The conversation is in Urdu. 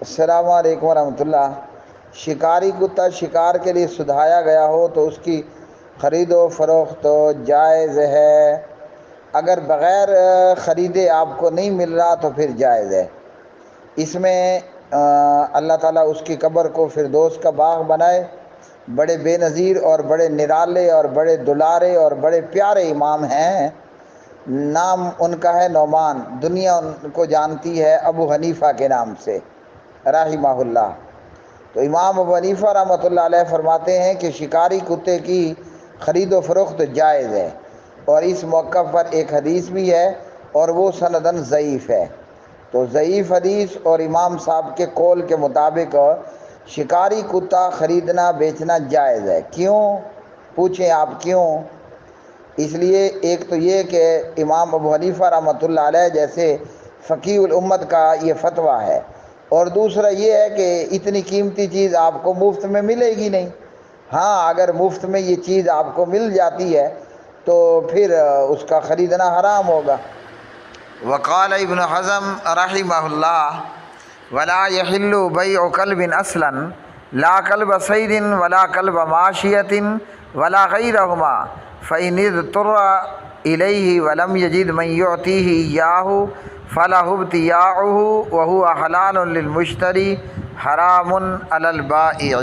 السلام علیکم ورحمۃ اللہ۔ شکاری کتا شکار کے لیے سدھایا گیا ہو تو اس کی خرید و فروخت تو جائز ہے۔ اگر بغیر خریدے آپ کو نہیں مل رہا تو پھر جائز ہے۔ اس میں اللہ تعالیٰ اس کی قبر کو فردوس کا باغ بنائے۔ بڑے بے نظیر اور بڑے نرالے اور بڑے دلارے اور بڑے پیارے امام ہیں۔ نام ان کا ہے نعمان، دنیا ان کو جانتی ہے ابو حنیفہ کے نام سے رحمہ اللہ۔ تو امام ابو حنیفہ رحمۃ اللہ علیہ فرماتے ہیں کہ شکاری کتے کی خرید و فروخت جائز ہے، اور اس موقع پر ایک حدیث بھی ہے اور وہ سندن ضعیف ہے۔ تو ضعیف حدیث اور امام صاحب کے قول کے مطابق شکاری کتا خریدنا بیچنا جائز ہے۔ کیوں؟ پوچھیں آپ کیوں؟ اس لیے ایک تو یہ کہ امام ابو حنیفہ رحمۃ اللہ علیہ جیسے فقیہ الامت کا یہ فتویٰ ہے، اور دوسرا یہ ہے کہ اتنی قیمتی چیز آپ کو مفت میں ملے گی نہیں۔ ہاں، اگر مفت میں یہ چیز آپ کو مل جاتی ہے تو پھر اس کا خریدنا حرام ہوگا۔ وقال ابن حزم رحمہ اللہ ولا يحل بيع كلب اصلا لا كلب صيد ولا كلب ماشية ولا غيرهما فإن اضطر إليه ولم يجد من يعطيه إياه فله ابتياعه وهو حلال للمشتري حرام على البائع۔